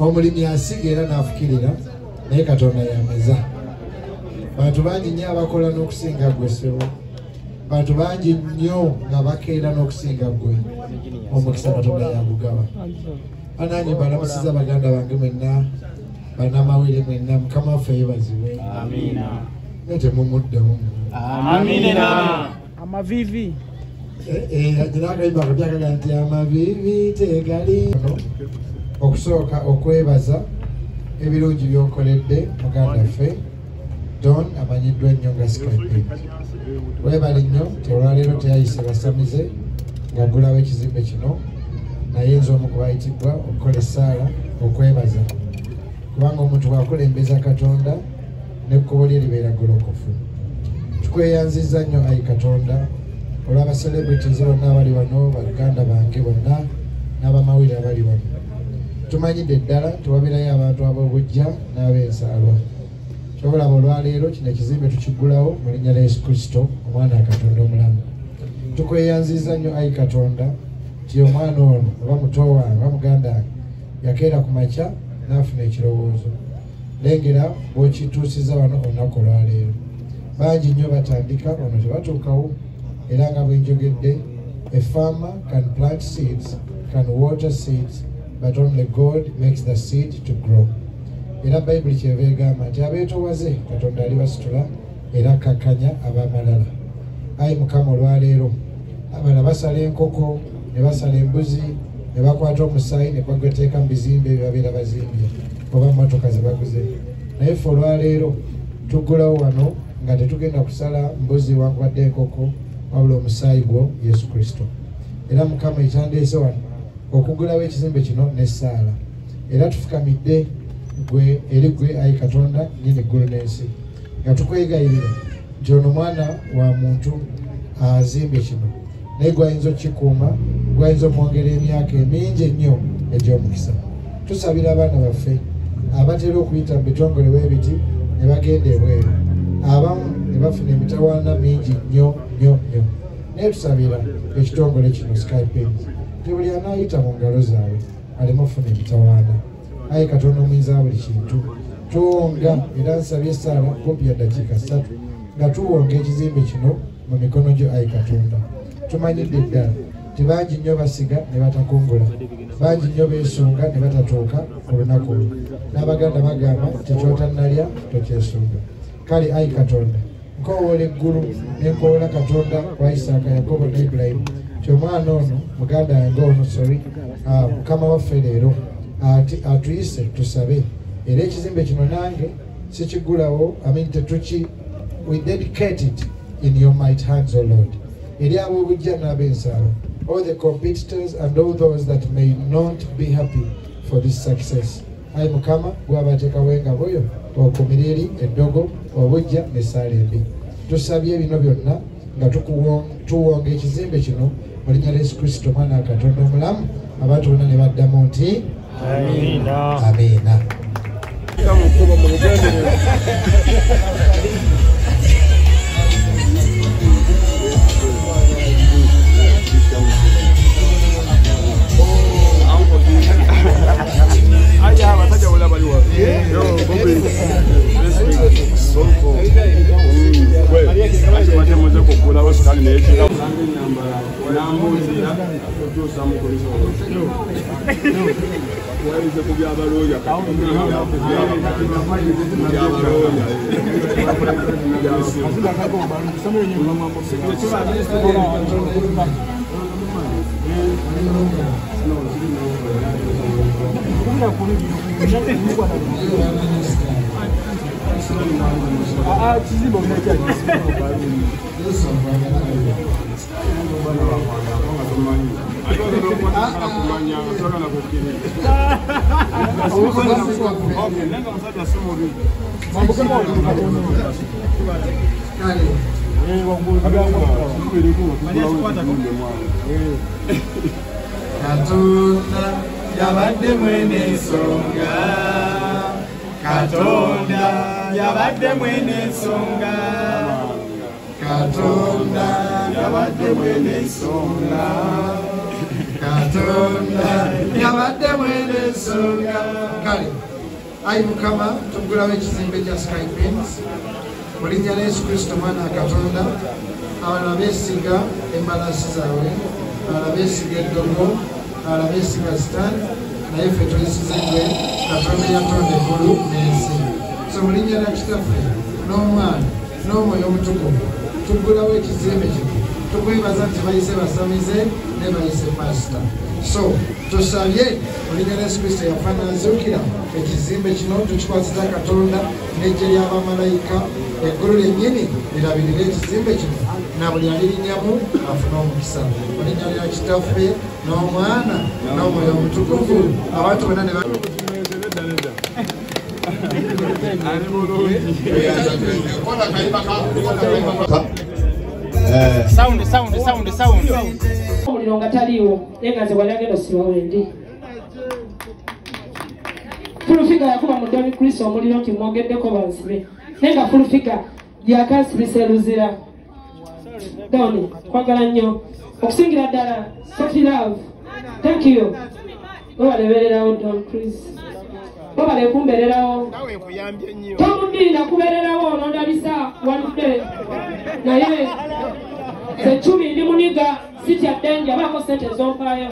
Omulimi asiga era n'afukirira naye Katonda yameza. Bantu bangi nnyo abakola n'okusinga ggwe ssebo. Bantu bangi nnyo nga bakeera n'okusinga ggwe. Omukisa Katonda yagugaba. Anange balamusiza baganda bange mwenna, bannamawere mwenna, Mukama waffe yeebazibwe. Amiina. Naye temumuddamu. Amiina. Amavivi. Akayimba akabyakaga nti amavivi tegali. Okusooka okwebaza ebirungi by'okoledde muganda ffe Don amanyiddwa ennyo nga Skype. Weebale nnyo olwaleero teyayise basamize ng'aggulawo ekizimbe kino, naye nze omu ku bayitiddwa okukola essaala okwebaza, kubanga omuntu bw'akulembeza Katonda n'ekkubo lye libeera golokofu. Tukweyanziza nnyo ayi Katonda olw'aba celebrities bonna abali wano, baganda bange bonna n'abamawulire abali wano. Tumanyidde ddala tuwabeerayo abantu ab'obujja n'ab'ensaalwa. Kyobulaba olwaleero kino ekizimbe tukiggulawo mu linnya lya Yesu Kristo, omwana wa Katonda omulamu. Tukweyanziza nnyo ayi Katonda nti omwana ono oba muto wange oba muganda wange yakeera ku makya n'afuna ekirowoozo. Lengera bw'okituusiza wano olunaku olwaleero. Bangi nnyo batandika ono tebatuukawo, era nga bwe njogedde, a farmer can plant seeds, can water seeds, but only God makes the seed to grow. Era Bayibuli kyeva egamba nti abeetoowaze Katonda alibasitula era akakkanya ab'amalala. Ayi Mukama olwaleero abalala basala enkoko ne basala embuzi ne bakwata omusaayi ne baguteeka mu bizimbe ebyo babeera bazimbye oba mmotoka ze baguze. Naye ffe olwaleero tuggulawo wano nga tetugenda kusala mbuzi wankwadde enkoko wabula omusaayi gwo Yesu Kristo. Era Mukama ekyandeese wano okuggulawo ekizimbe kino n'essaala. Era tufukamidde gwe eri gwe ayi Katonda nnyini eggulu n'ensi, nga tukwegayirira nti ono mwana wa muntu azimbe kino, naye gwayinza okukikuuma, gwayinza omwongera emyaka emingi ennyo egy'omukisa. Tusabira abaana baffe abatera okuyita mu bitongole bw'ebiti ne bagenda ebweru, abamu ne bafuna emitawaana mingi nnyo nnyo nnyo. Naye tusabira ekitongole kino Skype nti buli anaayita mu ngalo zaabwe aleme okufuna emitawaana. Ayi Katonda omuyinza buli kintu, tuwonga era nsabye essaala kumpi ya ddakiika 3 nga tuwonga ekizimbe kino mu mikono gyo ayi Katonda. Tumanyidde ddala nti bangi nnyo basiga ne batakungula, bangi nnyo beesunga ne batatuuka ku lunaku olwo, n'abaganda bagamba nti ky'otannalya tokyesunga. Kale ayi Katonda nkowoola eggulu ne nkowoola Katonda wa Isaaka, Yakobo ne Ibulayimu nti omwana ono muganda wange ono Mukama waffe leero atuyise tusabe, era ekizimbe kino nange sikiggulawo we dedicate it in your mighty hands, O Lord. Eri ab'obujja n'ab'ensalo, all the competitors and all those that may not be happy for this success. Ayi Mukama gwabateekawo engabo yo okumira eri eddogo, obujja n'essaala embi. Tusabye bino byonna nga tuwonga ekizimbe kino mu linnya lya Yesu Kristo, omwana wa Katonda omulamu. Abantu bonna ne baddamu nti Amiina. Amiina. Katonda yabadde mwene nsonga, Katonda yabadde mwene nsonga, Katonda yabadde mwene nsonga, Katonda yabadde mwene nsonga. Kale ayi Mukama tugulawo ekizimbe kya Sky Queens mu linnya lya Yesu Kristo mwana wa Katonda. Abalala beesiga embalasi zaabwe, abalala beesiga eddogo, abalala beesiga sitaani, naye ffe twesize gwe Katonda yatonda eggulu n'ensi. So mu linnya lya Kitaffe n'Omwana n'Omwoyo Omutukuvu tuggulawo ekizimbe kino, tukwebaza nti bayise basamize ne bayise pasita. So tusabye mu linnya lya Yesu Kristo yafa n'azuukira, ekizimbe kino tukikwasiza Katonda n'eggye ly'abamalayika, eggulu lyennyini lirabirire ekizimbe kino na buli alirinyamu afuna omukisa. Mu linnya lya Kitaffe n'Omwana n'Omwoyo Omutukuvu abantu bonna ne sound. Omuliro nga taliiwo naye nga nze wali agenda osiba wendi. Fulufiga yakuba mu Doni Kristo omuliro nti mwogeddeko bansibe. Naye nga Fulufiga yakansibisa eruzira. Doni, kwagala nnyo. Okusingira ddala, Sophie Love. Thank you. Webalebererawo Don Chris. Webale kumbererawo. Tomuddi nakubererawo onondabisa wanudde. Naye ze 10 ndi muniga sitya denja baako sente zompaayo.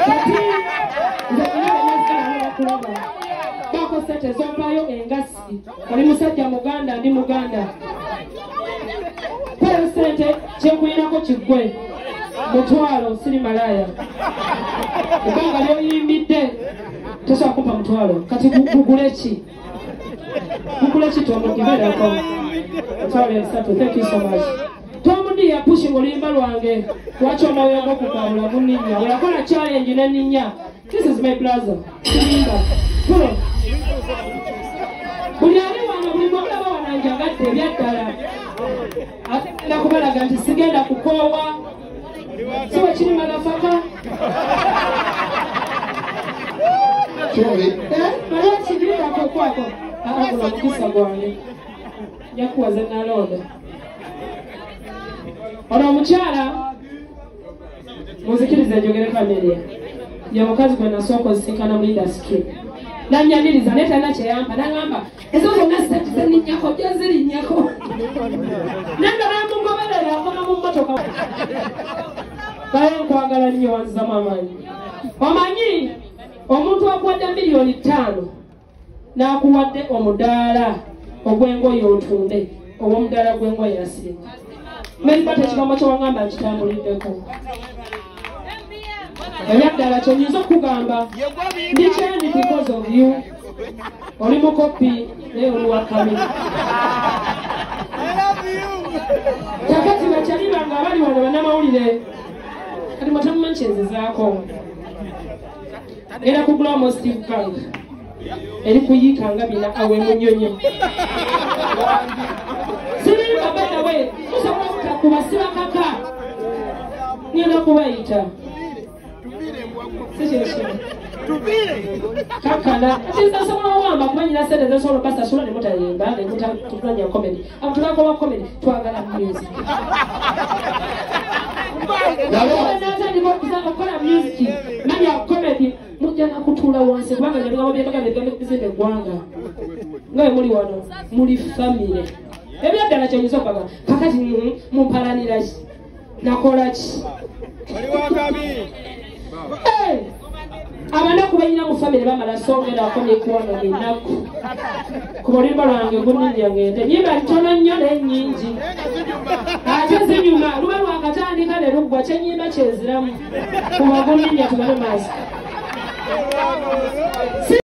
Kati nze kulaba baako sente zompaayo engasi. Oli musajja Muganda ndi Muganda. Payo sente kyenkuyinako kiggwe. Mutwalo siri malaya. Ebbanga lyoyimbidde tosobola kumpa mutwalo. Kati gugule ki? Gugule ki tomugiberako? Mutwalo 3. Thank you so much. Tomundi ya pushing oluyimba lwange. Lwaki omwoyo gw'okukabula munninya? Weyakola challenge n'enninya. This is my brother. Simba. Pulo. Buli ali wano buli mwagala wananjagadde ebyaddala. Agenda kubalaga nti sigenda kukoowa. So chini malafaka. Chori. Mara chidika kwa kwako. Kuna mkisa gwange. Yakuwa zenaloda. Ono omukyala muzikiriza njogere familia. Ya mukazi gwe nasoko sikana mu industry. Nanyamiriza neta na kyeyamba nangamba ezo zonna sitatize ninnyako gyeziri nnyako. Nanga namugoberera akoma mu mmotoka. Kale nkwagala nnyo wanzizamu amaanyi. Omanyi omuntu akuwadde $5,000,000 n'akuwadde omudaala ogw'engoye otunde oba omudaala gw'engoye yasinga. Meriba tekigambo kyewangamba nkitambuliddeko. Ebyaddala kyonyinza okugamba ndikyendi because of you. Oli mukopi naye oli wakami. Kakati bakyalibanga abali wano bannamawulire kati mwatamumanyi kyenzizaako. Era kugula omu Steve Kang eri kuyiika nga bina awe munyonyo. Sirimba bada we musobola okutakuba sibakaka ngenda kubayita kakana ati nsasobola owamba kumanyira sente zesobola basasula ne mutayimba ne mutulanya comedy. Abutulakoba comedy twagala music. Okola music manya comedy mujja nakutula wansi kubanga nyabiga bizimbe eggwanga nga muli wano muli family. Ebyaddala kyonyinza okwaga kakati mumpalanira ki nakola ki abanaku balina mu family bamala songera akomye kuwano ennaku kuba oluyimba lwange gunninya ngende nyimba ntono nnyo n'ennyingi ate zinyuma luba lwakatandika ne luggwa kyenyimba kyeziramu kuba gunninya tugane maaso.